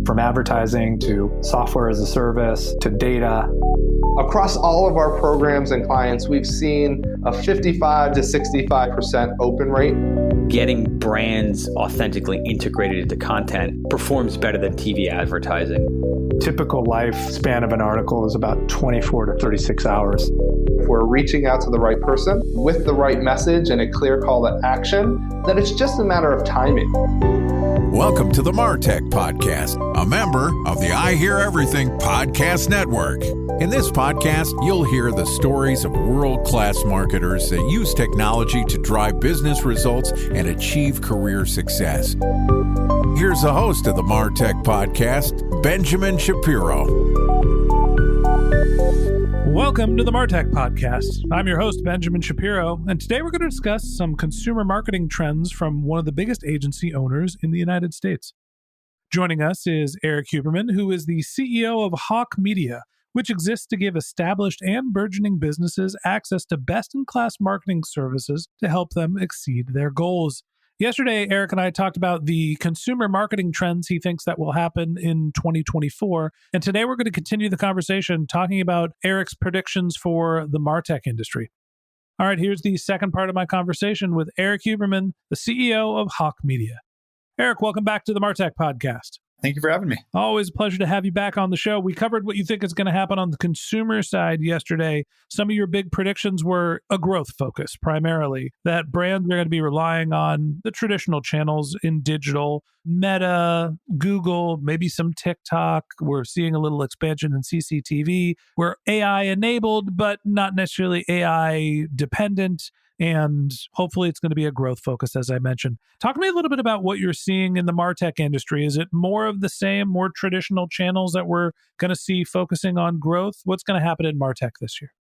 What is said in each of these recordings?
From advertising to software as a service to data. Across all of our programs and clients, we've seen a 55 to 65% open rate. Getting brands authentically integrated into content performs better than TV advertising. Typical lifespan of an article is about 24 to 36 hours. If we're reaching out to the right person with the right message and a clear call to action, then it's just a matter of timing. Welcome to the MarTech Podcast, a member of the I Hear Everything Podcast Network. In this podcast, you'll hear the stories of world-class marketers that use technology to drive business results and achieve career success. Here's the host of the MarTech Podcast, Benjamin Shapiro. Welcome to the MarTech Podcast. I'm your host, Benjamin Shapiro, and today we're going to discuss some consumer marketing trends from one of the biggest agency owners in the United States. Joining us is Erik Huberman, who is the CEO of Hawke Media, which exists to give established and burgeoning businesses access to best-in-class marketing services to help them exceed their goals. Yesterday, Erik and I talked about the consumer marketing trends he thinks that will happen in 2024. And today we're going to continue the conversation talking about Erik's predictions for the MarTech industry. All right, here's the second part of my conversation with Erik Huberman, the CEO of Hawke Media. Erik, welcome back to the MarTech Podcast. Thank you for having me. Always a pleasure to have you back on the show. We covered what you think is going to happen on the consumer side yesterday. Some of your big predictions were a growth focus, primarily, that brands are going to be relying on the traditional channels in digital, Meta, Google, maybe some TikTok. We're seeing a little expansion in CCTV. We're AI enabled, but not necessarily AI dependent. And hopefully it's going to be a growth focus, as I mentioned. Talk to me a little bit about what you're seeing in the MarTech industry. Is it more of the same, more traditional channels that we're going to see focusing on growth? What's going to happen in MarTech this year?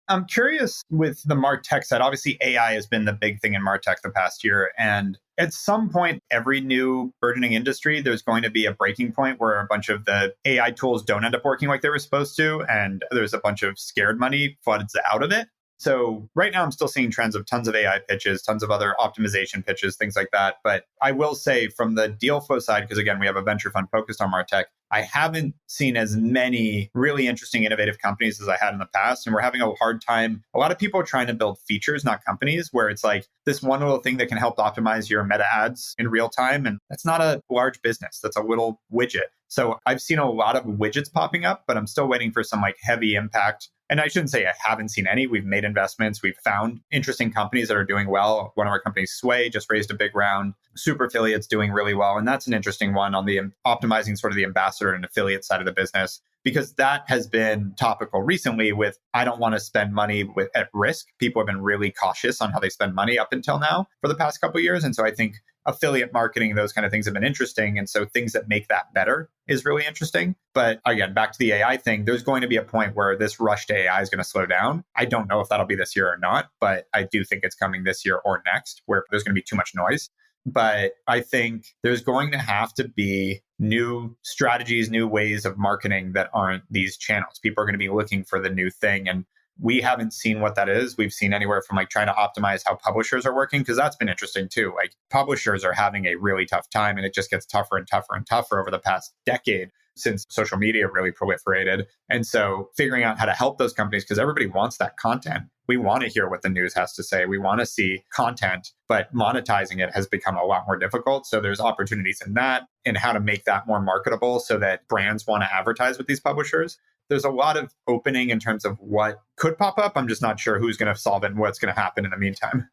I'm curious with the MarTech side. Obviously, AI has been the big thing in MarTech the past year. And at some point, every new burgeoning industry, there's going to be a breaking point where a bunch of the AI tools don't end up working like they were supposed to. And there's a bunch of scared money floods out of it. So right now I'm still seeing trends of tons of AI pitches, tons of other optimization pitches, things like that. But I will say from the deal flow side, because again, we have a venture fund focused on MarTech, I haven't seen as many really interesting, innovative companies as I had in the past. And we're having a hard time. A lot of people are trying to build features, not companies, where it's like this one little thing that can help optimize your meta ads in real time. And that's not a large business. That's a little widget. So I've seen a lot of widgets popping up, but I'm still waiting for some like heavy impact. And I shouldn't say I haven't seen any. We've made investments. We've found interesting companies that are doing well. One of our companies, Sway, just raised a big round. Super Affiliate's doing really well. And that's an interesting one on the optimizing sort of the ambassador and affiliate side of the business, because that has been topical recently with, I don't want to spend money at risk. People have been really cautious on how they spend money up until now for the past couple of years. And so I think affiliate marketing, those kind of things have been interesting. And so things that make that better is really interesting. But again, back to the AI thing, there's going to be a point where this rush to AI is going to slow down. I don't know if that'll be this year or not, but I do think it's coming this year or next, where there's going to be too much noise. But I think there's going to have to be new strategies, new ways of marketing that aren't these channels. People are going to be looking for the new thing. And we haven't seen what that is. We've seen anywhere from like trying to optimize how publishers are working, because that's been interesting too. Like publishers are having a really tough time, and it just gets tougher and tougher and tougher over the past decade since social media really proliferated. And so figuring out how to help those companies, because everybody wants that content. We want to hear what the news has to say. We want to see content, but monetizing it has become a lot more difficult. So there's opportunities in that and how to make that more marketable so that brands want to advertise with these publishers. There's a lot of opening in terms of what could pop up. I'm just not sure who's going to solve it and what's going to happen in the meantime.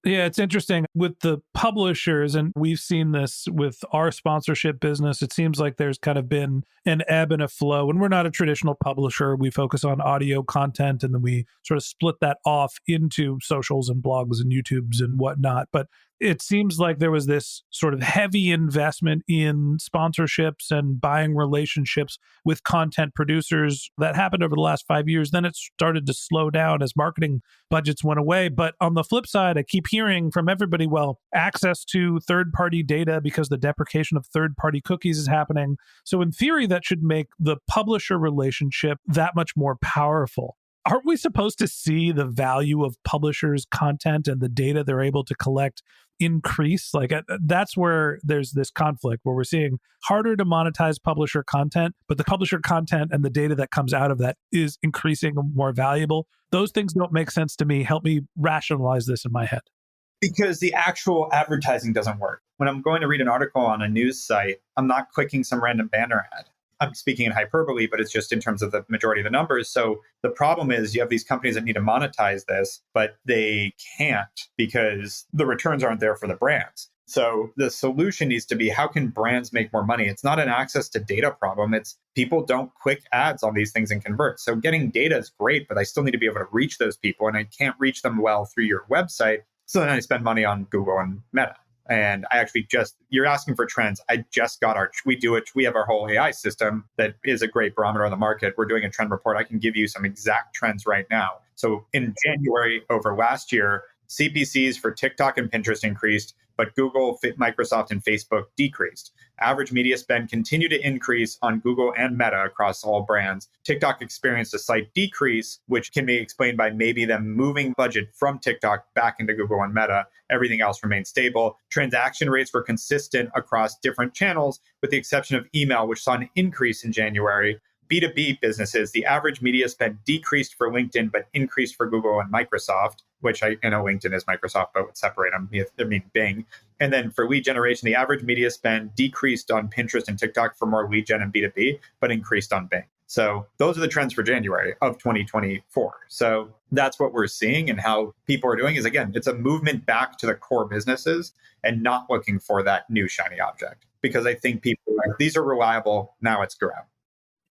Yeah, it's interesting with the publishers, and we've seen this with our sponsorship business. It seems like there's kind of been an ebb and a flow. And we're not a traditional publisher. We focus on audio content, and then we sort of split that off into socials and blogs and YouTubes and whatnot. But it seems like there was this sort of heavy investment in sponsorships and buying relationships with content producers that happened over the last 5 years. Then it started to slow down as marketing budgets went away. But on the flip side, I keep hearing from everybody, well, access to third-party data because the deprecation of third-party cookies is happening. So in theory, that should make the publisher relationship that much more powerful. Aren't we supposed to see the value of publishers' content and the data they're able to collect increase? Like that's where there's this conflict where we're seeing harder to monetize publisher content, but the publisher content and the data that comes out of that is increasing more valuable. Those things don't make sense to me. Help me rationalize this in my head. Because the actual advertising doesn't work. When I'm going to read an article on a news site, I'm not clicking some random banner ad. I'm speaking in hyperbole, but it's just in terms of the majority of the numbers. So the problem is you have these companies that need to monetize this, but they can't because the returns aren't there for the brands. So the solution needs to be, how can brands make more money? It's not an access to data problem. It's people don't click ads on these things and convert. So getting data is great, but I still need to be able to reach those people, and I can't reach them well through your website. So then I spend money on Google and Meta. And I actually you're asking for trends. I just got we have our whole AI system that is a great barometer of the market. We're doing a trend report. I can give you some exact trends right now. So in January over last year, CPCs for TikTok and Pinterest increased, but Google, Microsoft, and Facebook decreased. Average media spend continued to increase on Google and Meta across all brands. TikTok experienced a slight decrease, which can be explained by maybe them moving budget from TikTok back into Google and Meta. Everything else remained stable. Transaction rates were consistent across different channels, with the exception of email, which saw an increase in January. B2B businesses, the average media spend decreased for LinkedIn, but increased for Google and Microsoft, which I know LinkedIn is Microsoft, but would separate them. I mean, Bing. And then for lead generation, the average media spend decreased on Pinterest and TikTok for more lead gen and B2B, but increased on Bing. So those are the trends for January of 2024. So that's what we're seeing, and how people are doing is, again, it's a movement back to the core businesses and not looking for that new shiny object. Because I think people are like, these are reliable, now it's grow.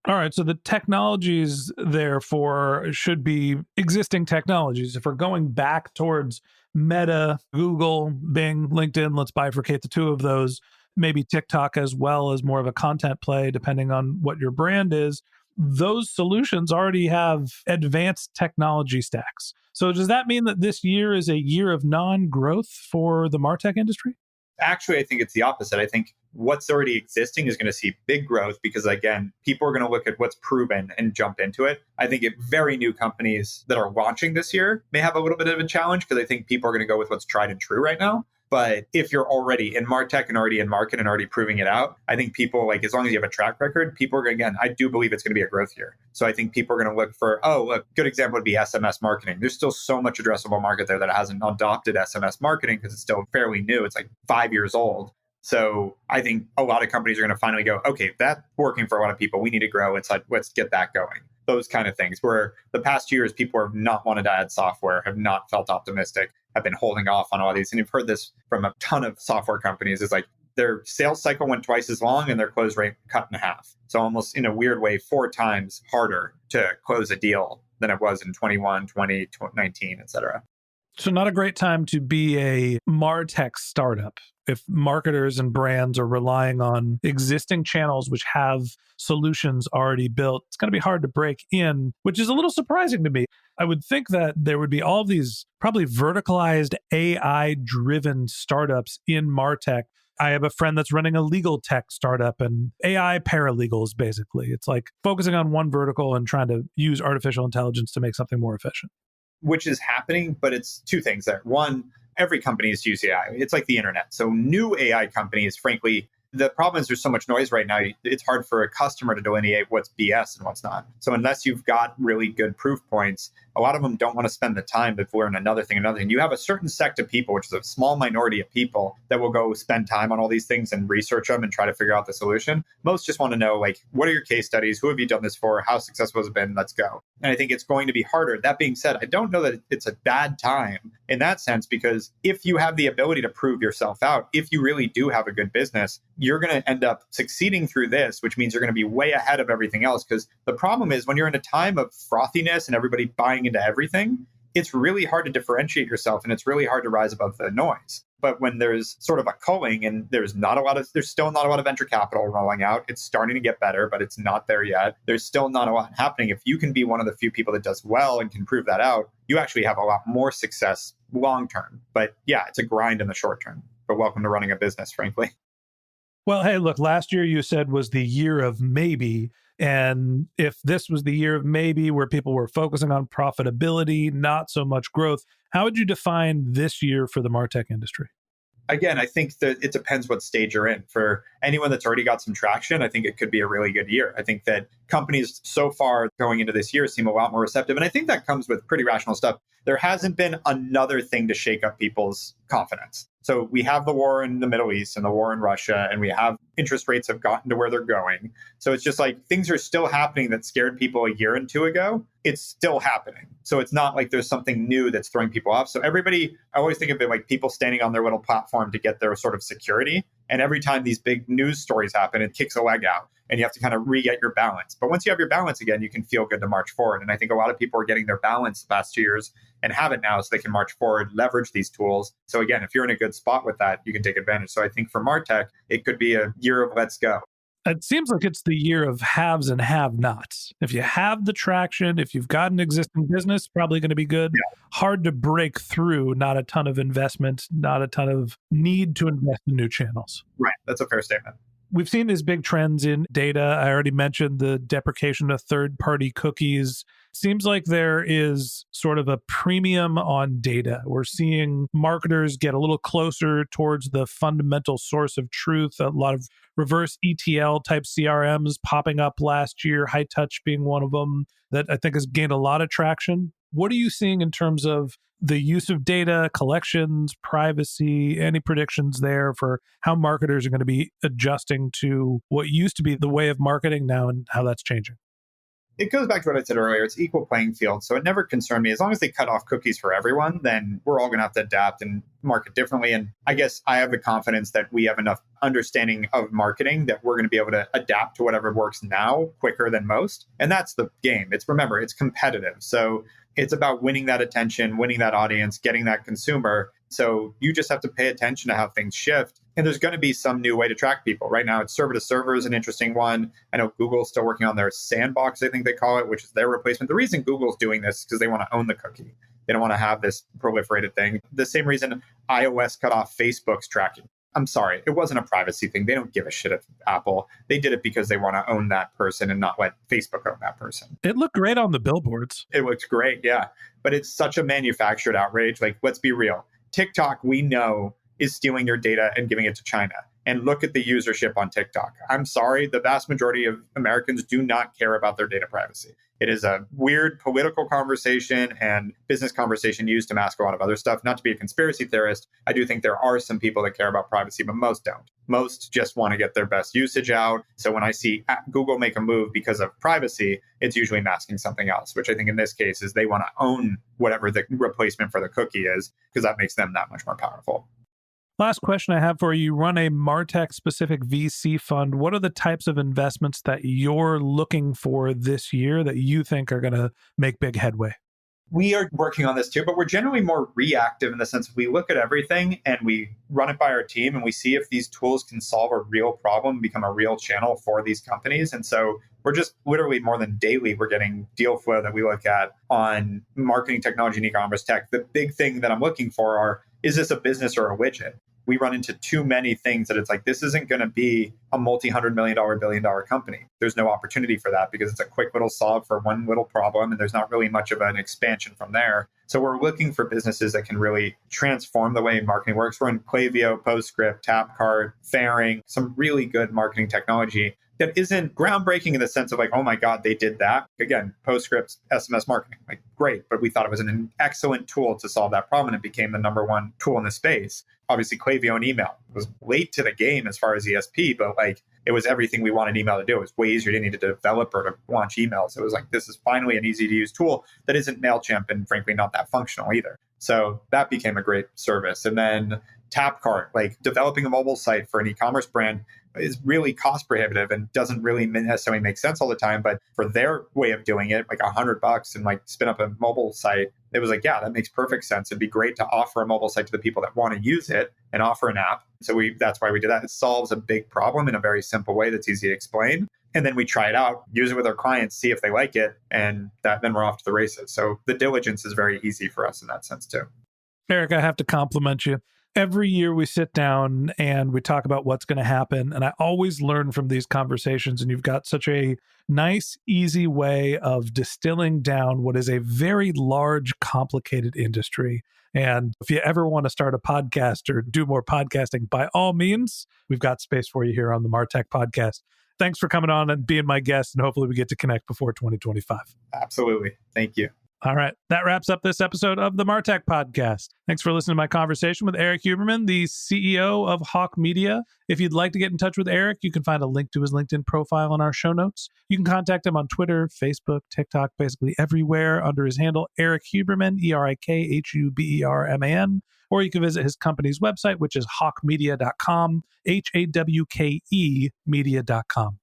All right. So the technologies, therefore, should be existing technologies. If we're going back towards Meta, Google, Bing, LinkedIn, let's bifurcate the two of those, maybe TikTok as well as more of a content play, depending on what your brand is. Those solutions already have advanced technology stacks. So does that mean that this year is a year of non-growth for the MarTech industry? Actually, I think it's the opposite. I think what's already existing is going to see big growth because, again, people are going to look at what's proven and jump into it. I think very new companies that are launching this year may have a little bit of a challenge because I think people are going to go with what's tried and true right now. But if you're already in MarTech and already in market and already proving it out, I think people, like, as long as you have a track record, people are going to, again, I do believe it's going to be a growth year. So I think people are going to look for, good example would be SMS marketing. There's still so much addressable market there that hasn't adopted SMS marketing because it's still fairly new. It's like 5 years old. So I think a lot of companies are going to finally go, okay, that's working for a lot of people. We need to grow. Let's get that going. Those kind of things, where the past years, people have not wanted to add software, have not felt optimistic, have been holding off on all these. And you've heard this from a ton of software companies. It's like their sales cycle went twice as long and their close rate cut in half. So almost in a weird way, 4 times harder to close a deal than it was in 21, 20, 19, et cetera. So not a great time to be a MarTech startup. If marketers and brands are relying on existing channels which have solutions already built, it's going to be hard to break in, which is a little surprising to me. I would think that there would be all these probably verticalized AI-driven startups in MarTech. I have a friend that's running a legal tech startup and AI paralegals, basically. It's like focusing on one vertical and trying to use artificial intelligence to make something more efficient. Which is happening, but it's two things there. One, every company is using AI. It's like the internet. So new AI companies, frankly, the problem is there's so much noise right now. It's hard for a customer to delineate what's BS and what's not. So unless you've got really good proof points, a lot of them don't want to spend the time to learn another thing. You have a certain sect of people, which is a small minority of people, that will go spend time on all these things and research them and try to figure out the solution. Most just want to know, like, what are your case studies? Who have you done this for? How successful has it been? Let's go. And I think it's going to be harder. That being said, I don't know that it's a bad time in that sense, because if you have the ability to prove yourself out, if you really do have a good business, you're going to end up succeeding through this, which means you're going to be way ahead of everything else. Because the problem is when you're in a time of frothiness and everybody buying into everything, it's really hard to differentiate yourself and it's really hard to rise above the noise. But when there's sort of a culling and there's still not a lot of venture capital rolling out, it's starting to get better, but it's not there yet. There's still not a lot happening. If you can be one of the few people that does well and can prove that out, you actually have a lot more success long term. But yeah, it's a grind in the short term. But welcome to running a business, frankly. Well, hey, look, last year you said was the year of maybe. And if this was the year of maybe where people were focusing on profitability, not so much growth, how would you define this year for the MarTech industry? Again, I think that it depends what stage you're in. For anyone that's already got some traction, I think it could be a really good year. I think that companies so far going into this year seem a lot more receptive. And I think that comes with pretty rational stuff. There hasn't been another thing to shake up people's confidence. So we have the war in the Middle East and the war in Russia, and we have interest rates have gotten to where they're going. So it's just like things are still happening that scared people a year and two ago. It's still happening. So it's not like there's something new that's throwing people off. So everybody, I always think of it like people standing on their little platform to get their sort of security. And every time these big news stories happen, it kicks a leg out and you have to kind of re-get your balance. But once you have your balance again, you can feel good to march forward. And I think a lot of people are getting their balance the past 2 years and have it now so they can march forward, leverage these tools. So again, if you're in a good spot with that, you can take advantage. So I think for MarTech, it could be a year of let's go. It seems like it's the year of haves and have-nots. If you have the traction, if you've got an existing business, probably going to be good. Yeah. Hard to break through, not a ton of investment, not a ton of need to invest in new channels. Right. That's a fair statement. We've seen these big trends in data. I already mentioned the deprecation of third-party cookies. Seems like there is sort of a premium on data. We're seeing marketers get a little closer towards the fundamental source of truth. A lot of reverse ETL type CRMs popping up last year, High Touch being one of them, that I think has gained a lot of traction. What are you seeing in terms of the use of data, collections, privacy, any predictions there for how marketers are going to be adjusting to what used to be the way of marketing now and how that's changing? It goes back to what I said earlier. It's equal playing field. So it never concerned me. As long as they cut off cookies for everyone, then we're all going to have to adapt and market differently. And I guess I have the confidence that we have enough understanding of marketing that we're going to be able to adapt to whatever works now quicker than most. And that's the game. Remember, it's competitive. So it's about winning that attention, winning that audience, getting that consumer. So you just have to pay attention to how things shift. And there's going to be some new way to track people. Right now, it's server to server is an interesting one. I know Google's still working on their sandbox, I think they call it, which is their replacement. The reason Google's doing this is because they want to own the cookie. They don't want to have this proliferated thing. The same reason iOS cut off Facebook's tracking. I'm sorry, it wasn't a privacy thing. They don't give a shit at Apple. They did it because they want to own that person and not let Facebook own that person. It looked great on the billboards. It looks great, yeah. But it's such a manufactured outrage. Like, let's be real. TikTok, we know, is stealing your data and giving it to China. And look at the usership on TikTok. I'm sorry, the vast majority of Americans do not care about their data privacy. It is a weird political conversation and business conversation used to mask a lot of other stuff. Not to be a conspiracy theorist, I do think there are some people that care about privacy, but most don't. Most just want to get their best usage out. So when I see Google make a move because of privacy, it's usually masking something else, which I think in this case is they want to own whatever the replacement for the cookie is, because that makes them that much more powerful. Last question I have for you. You run a MarTech specific VC fund. What are the types of investments that you're looking for this year that you think are going to make big headway? We are working on this too, but we're generally more reactive in the sense of we look at everything and we run it by our team and we see if these tools can solve a real problem, become a real channel for these companies. And so we're just literally more than daily, we're getting deal flow that we look at on marketing technology and e-commerce tech. The big thing that I'm looking for is this a business or a widget? We run into too many things that it's like, this isn't going to be a multi-$100 million, billion-dollar company. There's no opportunity for that because it's a quick little solve for one little problem, and there's not really much of an expansion from there. So we're looking for businesses that can really transform the way marketing works. We're in Klaviyo, PostScript, Tapcart, Faring, some really good marketing technology that isn't groundbreaking in the sense of like, oh my God, they did that. Again, PostScript, SMS marketing, like great, but we thought it was an excellent tool to solve that problem and it became the number one tool in the space. Obviously, Klaviyo and email was late to the game as far as ESP, but like it was everything we wanted email to do. It was way easier. You didn't need a developer to launch emails. It was like, this is finally an easy to use tool that isn't MailChimp and frankly not that functional either. So that became a great service. And then Tapcart, like developing a mobile site for an e-commerce brand is really cost prohibitive and doesn't really necessarily make sense all the time. But for their way of doing it, like $100 and like spin up a mobile site, it was like, yeah, that makes perfect sense. It'd be great to offer a mobile site to the people that want to use it and offer an app. So that's why we did that. It solves a big problem in a very simple way that's easy to explain. And then we try it out, use it with our clients, see if they like it, and then we're off to the races. So the diligence is very easy for us in that sense too. Erik, I have to compliment you. Every year we sit down and we talk about what's going to happen. And I always learn from these conversations. And you've got such a nice, easy way of distilling down what is a very large, complicated industry. And if you ever want to start a podcast or do more podcasting, by all means, we've got space for you here on the MarTech podcast. Thanks for coming on and being my guest. And hopefully we get to connect before 2025. Absolutely. Thank you. All right. That wraps up this episode of the MarTech podcast. Thanks for listening to my conversation with Erik Huberman, the CEO of Hawke Media. If you'd like to get in touch with Erik, you can find a link to his LinkedIn profile in our show notes. You can contact him on Twitter, Facebook, TikTok, basically everywhere under his handle, Erik Huberman, ErikHuberman, or you can visit his company's website, which is hawkemedia.com, HAWKE media.com.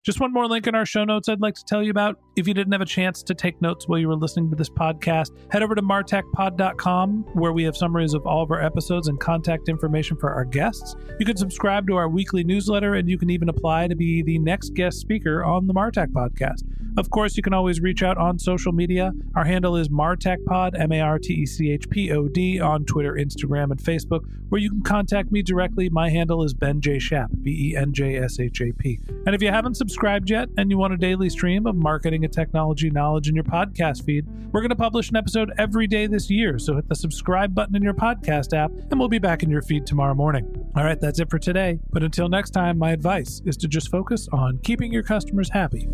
Just one more link in our show notes I'd like to tell you about. If you didn't have a chance to take notes while you were listening to this podcast, head over to martechpod.com, where we have summaries of all of our episodes and contact information for our guests. You can subscribe to our weekly newsletter, and you can even apply to be the next guest speaker on the MarTech podcast. Of course, you can always reach out on social media. Our handle is MarTechPod, MarTechPod, on Twitter, Instagram, and Facebook, where you can contact me directly. My handle is Ben J. Shap, BenJShap. And if you haven't subscribed yet and you want a daily stream of marketing and technology knowledge in your podcast feed, we're going to publish an episode every day this year. So hit the subscribe button in your podcast app, and we'll be back in your feed tomorrow morning. All right, that's it for today. But until next time, my advice is to just focus on keeping your customers happy.